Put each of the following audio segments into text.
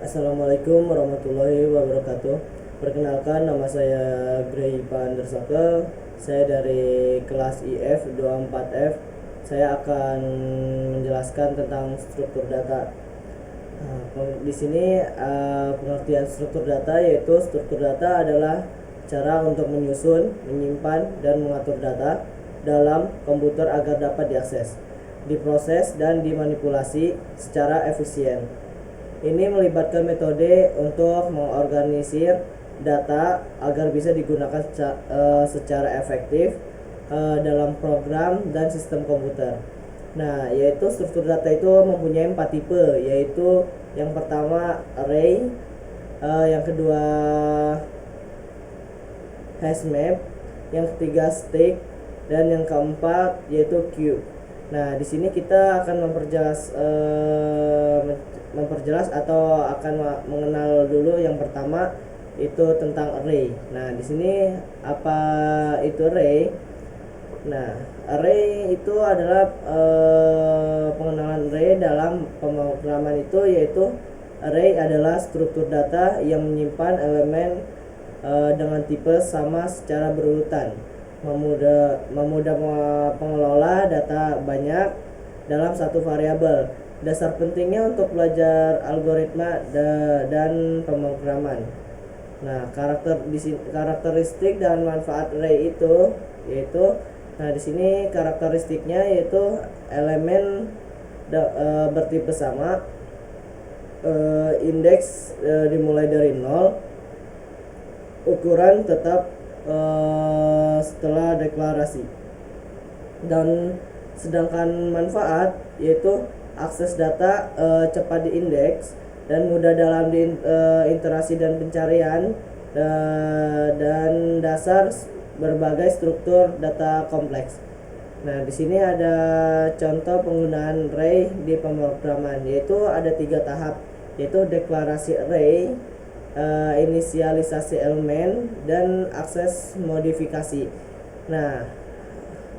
Assalamualaikum warahmatullahi wabarakatuh. Perkenalkan, nama saya Gray Pandersake. Saya dari kelas IF 24F. Saya akan menjelaskan tentang struktur data. Di sini pengertian struktur data yaitu struktur data adalah cara untuk menyusun, menyimpan, dan mengatur data dalam komputer agar dapat diakses, diproses, dan dimanipulasi secara efisien. Ini melibatkan metode untuk mengorganisir data agar bisa digunakan secara efektif dalam program dan sistem komputer. Nah, yaitu struktur data itu mempunyai 4 tipe, yaitu yang pertama array, yang kedua hash map, yang ketiga stack, dan yang keempat yaitu queue. Nah, di sini kita akan memperjelas atau akan mengenal dulu yang pertama itu tentang array. Nah, di sini apa itu array? Nah, array itu adalah pengenalan array dalam pemrograman itu, yaitu array adalah struktur data yang menyimpan elemen dengan tipe sama secara berurutan, memudah pengelola data banyak dalam satu variabel. Dasar pentingnya untuk belajar algoritma dan pemrograman. Nah, karakteristik dan manfaat array itu yaitu, nah di sini karakteristiknya yaitu elemen bertipe sama, indeks dimulai dari 0, ukuran tetap setelah deklarasi. Dan sedangkan manfaat yaitu akses data cepat di indeks dan mudah dalam interaksi dan pencarian, dan dasar berbagai struktur data kompleks. Nah, di sini ada contoh penggunaan array di pemrograman, yaitu ada 3 tahap, yaitu deklarasi array, inisialisasi elemen, dan akses modifikasi. Nah,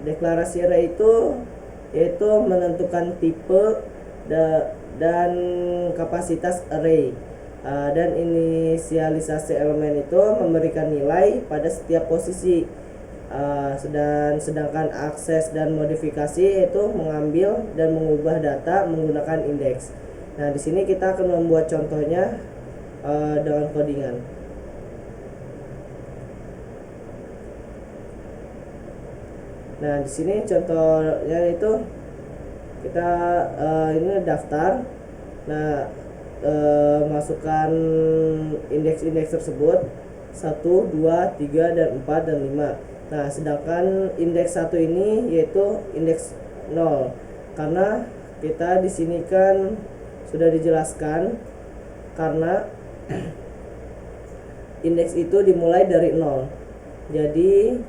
deklarasi array itu yaitu menentukan tipe dan kapasitas array, dan inisialisasi elemen itu memberikan nilai pada setiap posisi, dan sedangkan akses dan modifikasi itu mengambil dan mengubah data menggunakan indeks. Nah, di sini kita akan membuat contohnya dengan codingan. Nah, di sini contohnya itu kita ini daftar. Nah, masukkan indeks-indeks tersebut 1, 2, 3, dan 4, dan 5. Nah, sedangkan indeks 1 ini yaitu indeks 0, karena kita di sini kan sudah dijelaskan karena indeks itu dimulai dari 0. Jadi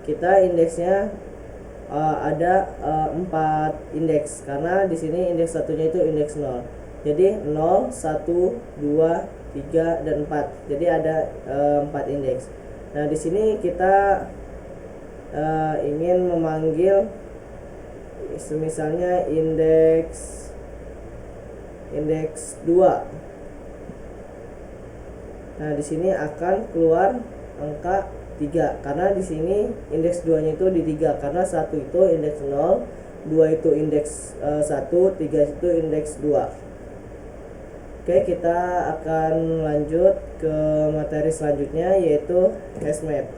kita indeksnya ada 4 indeks, karena di sini indeks satunya itu indeks 0. Jadi 0, 1, 2, 3, dan 4. Jadi ada 4 indeks. Nah, di sini kita ingin memanggil misalnya indeks 2. Nah, di sini akan keluar angka 3, karena di sini indeks 2-nya itu di 3, karena 1 itu indeks 0, 2 itu indeks 1, 3 itu indeks 2. Oke, kita akan lanjut ke materi selanjutnya, yaitu hash map.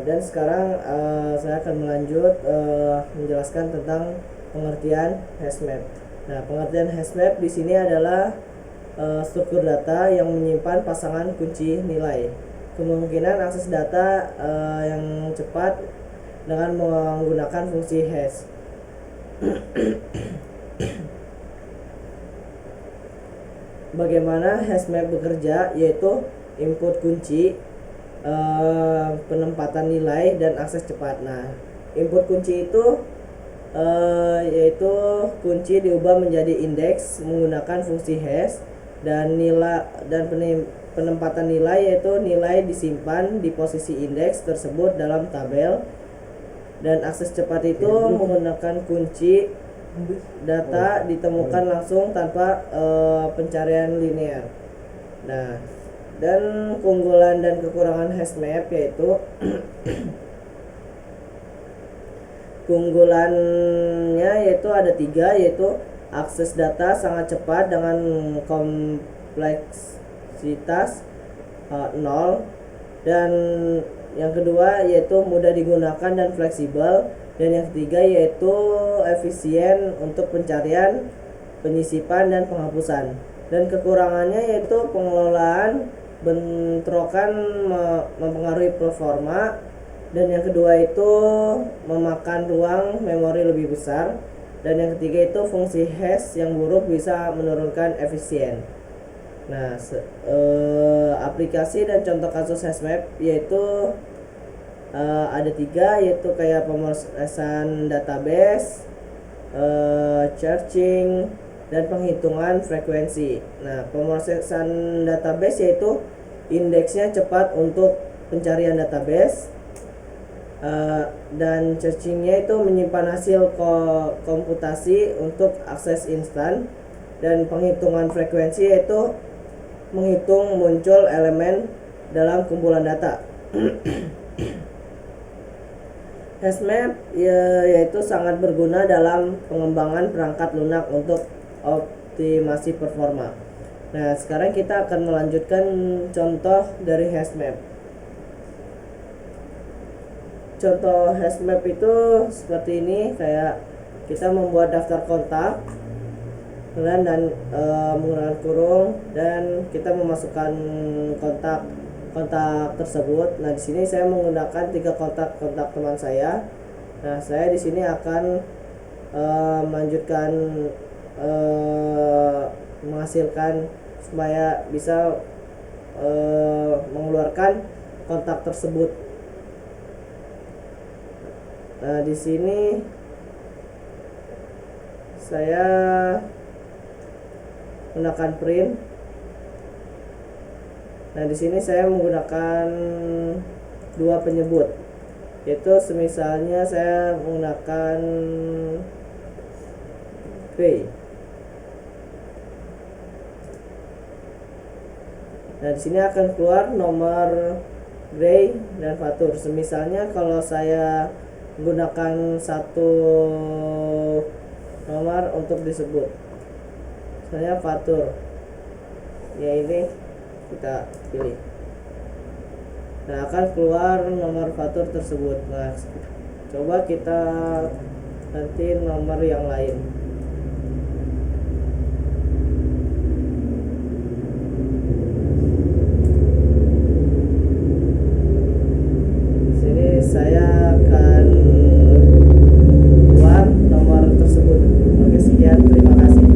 Dan sekarang saya akan melanjut menjelaskan tentang pengertian hash map. Nah, pengertian hash map di sini adalah struktur data yang menyimpan pasangan kunci nilai. Kemungkinan akses data yang cepat dengan menggunakan fungsi hash. Bagaimana hash map bekerja, yaitu input kunci, penempatan nilai, dan akses cepat. Nah, input kunci itu yaitu kunci diubah menjadi indeks menggunakan fungsi hash, dan nilai dan penempatan nilai, yaitu nilai disimpan di posisi indeks tersebut dalam tabel. Dan akses cepat itu menggunakan kunci data ditemukan langsung tanpa pencarian linear. Nah, dan keunggulan dan kekurangan HashMap yaitu keunggulannya yaitu ada 3, yaitu akses data sangat cepat dengan kompleksitas 0, dan yang kedua yaitu mudah digunakan dan fleksibel, dan yang ketiga yaitu efisien untuk pencarian, penyisipan, dan penghapusan. Dan kekurangannya yaitu pengelolaan bentrokan mempengaruhi performa, dan yang kedua itu memakan ruang memori lebih besar, dan yang ketiga itu fungsi hash yang buruk bisa menurunkan efisien. Nah, aplikasi dan contoh kasus HashMap yaitu ada 3, yaitu kayak pemrosesan database, searching, dan penghitungan frekuensi. Nah, pemrosesan database yaitu indeksnya cepat untuk pencarian database, dan searchingnya itu menyimpan hasil komputasi untuk akses instan, dan penghitungan frekuensi yaitu menghitung muncul elemen dalam kumpulan data. HashMap yaitu sangat berguna dalam pengembangan perangkat lunak untuk optimasi performa. Nah, sekarang kita akan melanjutkan contoh dari HashMap. Contoh HashMap itu seperti ini, kayak kita membuat daftar kontak dan menggunakan kurung, dan kita memasukkan kontak tersebut. Nah, di sini saya menggunakan 3 kontak teman saya. Nah, saya di sini akan melanjutkan menghasilkan supaya bisa mengeluarkan kontak tersebut. Nah, di sini saya menggunakan print. Nah, di sini saya menggunakan 2 penyebut, yaitu semisalnya saya menggunakan P. Nah, di sini akan keluar nomor Gray dan Fatur. Semisalnya kalau saya menggunakan 1 nomor untuk disebut, misalnya Fatur, ya ini kita pilih. Nah, akan keluar nomor Fatur tersebut. Nah, coba kita ganti nomor yang lain. Sini saya akan keluar nomor tersebut. Oke, sekian, terima kasih.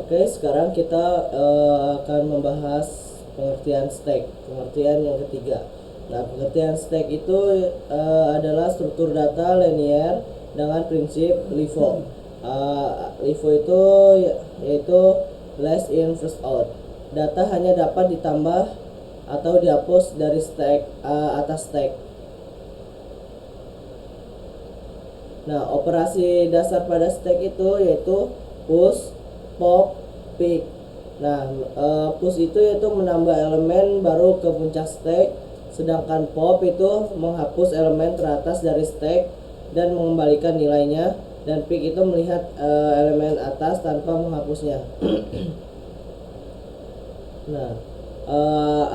Oke, sekarang kita akan membahas pengertian stack, pengertian yang ketiga. Nah, pengertian stack itu adalah struktur data linear dengan prinsip LIFO. LIFO itu yaitu last in first out. Data hanya dapat ditambah atau dihapus dari stack atas stack. Nah, operasi dasar pada stack itu yaitu push, pop, pick. Nah, push itu yaitu menambah elemen baru ke puncak stack, sedangkan pop itu menghapus elemen teratas dari stack dan mengembalikan nilainya, dan pick itu melihat elemen atas tanpa menghapusnya. Nah,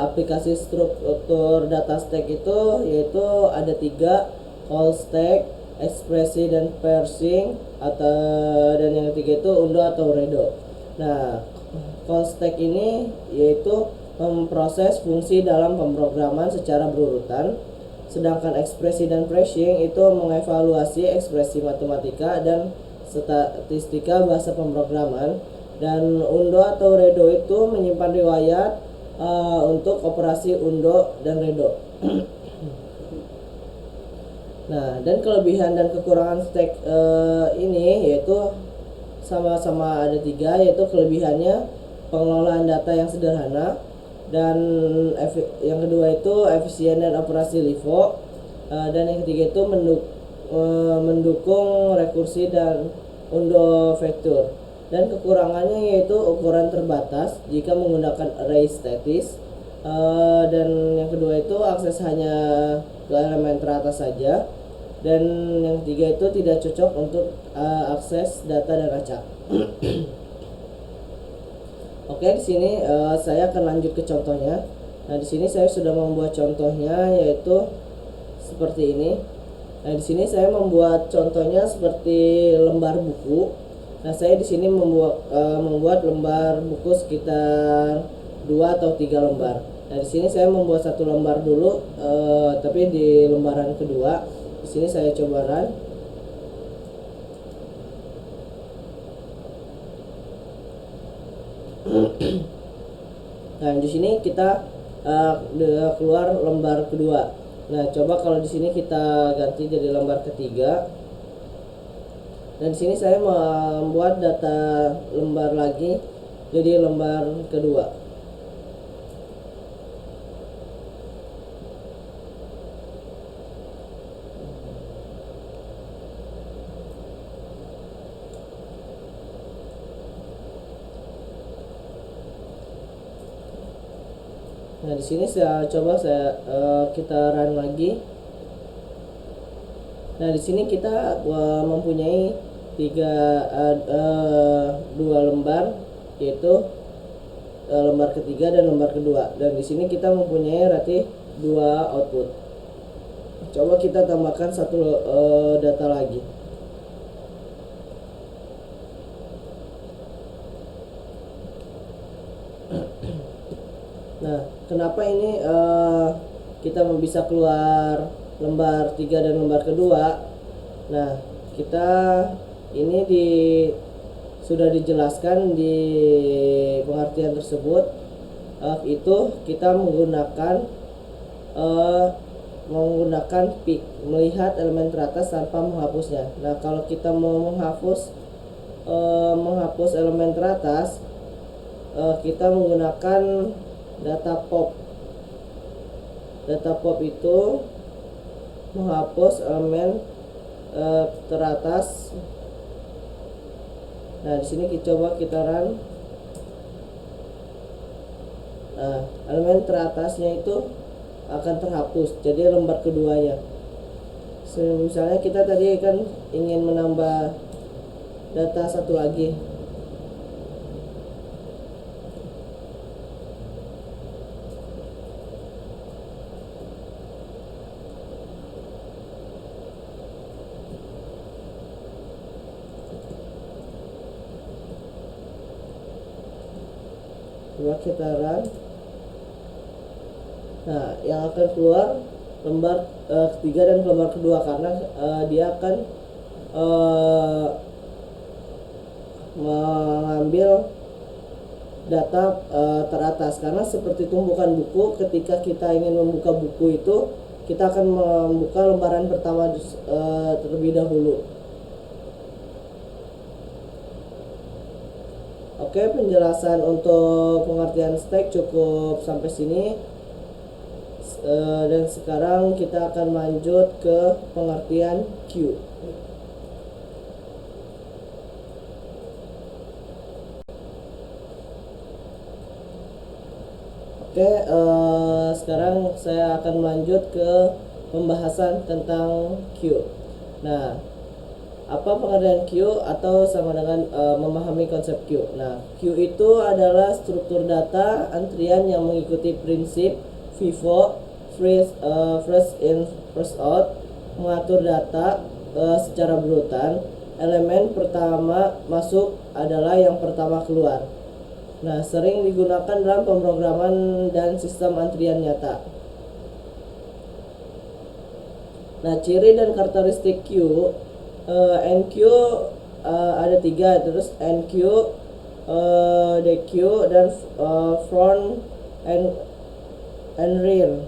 aplikasi struktur data stack itu yaitu ada 3, call stack, ekspresi, dan parsing, dan yang ketiga itu undo atau redo. Nah, call stack ini yaitu memproses fungsi dalam pemrograman secara berurutan, sedangkan ekspresi dan parsing itu mengevaluasi ekspresi matematika dan statistika bahasa pemrograman, dan undo atau redo itu menyimpan riwayat untuk operasi undo dan redo. Nah, dan kelebihan dan kekurangan stack ini yaitu sama-sama ada tiga, yaitu kelebihannya pengelolaan data yang sederhana, dan yang kedua itu efisien dan operasi LIFO, dan yang ketiga itu mendukung rekursi dan undo vektor. Dan kekurangannya yaitu ukuran terbatas jika menggunakan array statis, dan yang kedua itu akses hanya ke elemen teratas saja, dan yang ketiga itu tidak cocok untuk akses data dan acak. Oke, di sini saya akan lanjut ke contohnya. Nah, di sini saya sudah membuat contohnya yaitu seperti ini. Nah, di sini saya membuat contohnya seperti lembar buku. Nah, saya di sini membuat lembar buku sekitar 2 atau 3 lembar. Nah, di sini saya membuat satu lembar dulu, tapi di lembaran kedua. Di sini saya coba run. Nah, di sini kita keluar lembar kedua. Nah, coba kalau di sini kita ganti jadi lembar ketiga. Dan di sini saya membuat data lembar lagi jadi lembar kedua. Nah, di sini saya coba kita run lagi. Nah, di sini kita mempunyai dua lembar, yaitu lembar ketiga dan lembar kedua. Dan di sini kita mempunyai berarti dua output. Coba kita tambahkan satu data lagi. Nah, kenapa ini kita bisa keluar lembar 3 dan lembar kedua? Nah, kita ini sudah dijelaskan di pengertian tersebut, itu kita menggunakan pick, melihat elemen teratas tanpa menghapusnya. Nah, kalau kita mau menghapus elemen teratas, kita menggunakan data pop. Data pop itu menghapus elemen teratas. Nah, di sini coba kita run. Nah, elemen teratasnya itu akan terhapus, jadi lembar keduanya. Misalnya kita tadi kan ingin menambah data satu lagi. Coba kita run. Nah, yang akan keluar lembar ketiga dan lembar kedua, karena dia akan mengambil data teratas. Karena seperti tumpukan buku, ketika kita ingin membuka buku itu, kita akan membuka lembaran pertama terlebih dahulu. Oke, penjelasan untuk pengertian stack cukup sampai sini. Dan sekarang kita akan lanjut ke pengertian queue. Oke, sekarang saya akan lanjut ke pembahasan tentang queue. Nah, apa pengertian queue atau sama dengan memahami konsep queue? Nah, queue itu adalah struktur data antrian yang mengikuti prinsip FIFO, first in first out, mengatur data secara berurutan. Elemen pertama masuk adalah yang pertama keluar. Nah, sering digunakan dalam pemrograman dan sistem antrian nyata. Nah, ciri dan karakteristik queue, NQ ada 3, terus NQ, DQ, dan front and rear.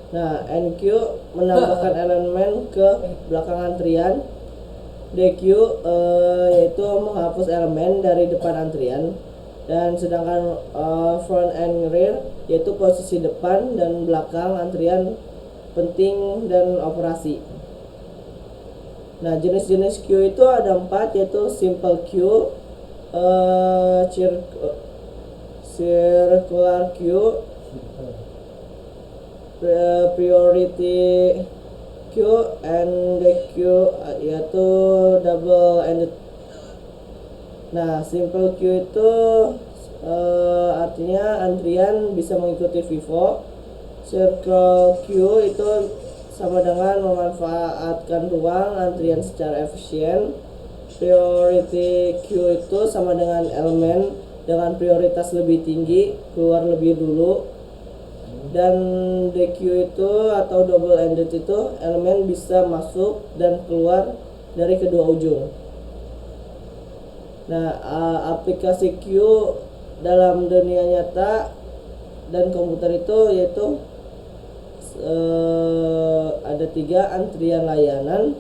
Nah, NQ menambahkan elemen ke belakang antrian. DQ yaitu menghapus elemen dari depan antrian, dan sedangkan front and rear yaitu posisi depan dan belakang antrian penting dan operasi. Nah, jenis-jenis queue itu ada 4, yaitu simple queue, circular queue, priority queue, and the queue yaitu double ended. Nah, simple queue itu artinya antrian bisa mengikuti FIFO. Circle queue itu sama dengan memanfaatkan ruang antrian secara efisien. Priority queue itu sama dengan elemen dengan prioritas lebih tinggi keluar lebih dulu. Dan DQ itu atau double ended itu elemen bisa masuk dan keluar dari kedua ujung. Nah, aplikasi queue dalam dunia nyata dan komputer itu yaitu ada 3: antrian layanan,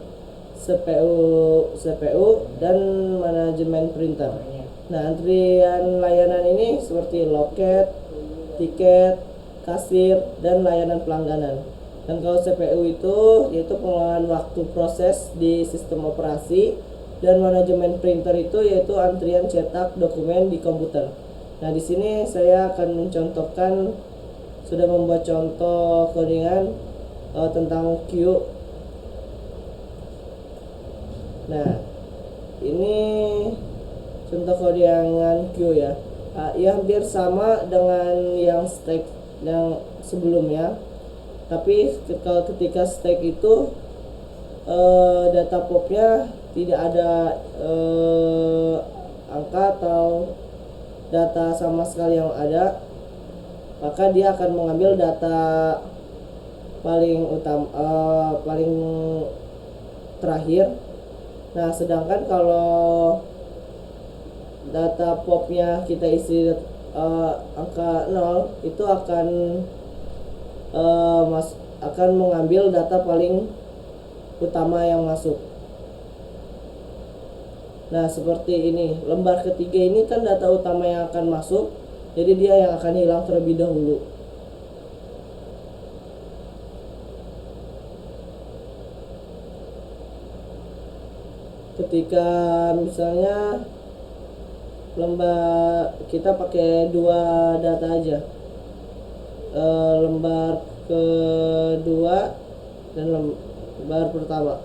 CPU dan manajemen printer. Nah, antrian layanan ini seperti loket, tiket, kasir, dan layanan pelangganan. Dan kalau CPU itu yaitu pengelolaan waktu proses di sistem operasi, dan manajemen printer itu yaitu antrian cetak dokumen di komputer. Nah, di sini saya akan mencontohkan, sudah membuat contoh codingan tentang queue. Nah, ini contoh codingan queue ya. Ya hampir sama dengan yang stack yang sebelumnya, tapi kalau ketika stack itu data popnya tidak ada angka atau data sama sekali yang ada, maka dia akan mengambil data paling paling terakhir. Nah, sedangkan kalau data popnya kita isi angka 0, itu akan mengambil data paling utama yang masuk. Nah, seperti ini. Lembar ketiga ini kan data utama yang akan masuk, jadi dia yang akan hilang terlebih dahulu. Ketika misalnya lembar kita pakai 2 data aja, lembar kedua dan lembar pertama.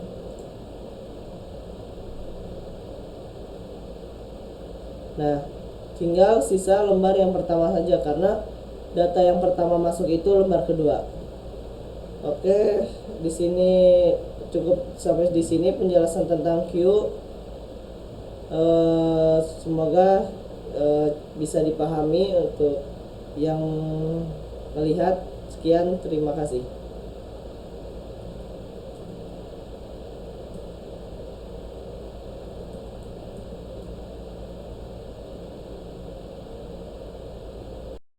Nah, tinggal sisa lembar yang pertama saja karena data yang pertama masuk itu lembar kedua. Oke, di sini cukup sampai di sini penjelasan tentang queue. Semoga bisa dipahami untuk yang melihat. Sekian, terima kasih.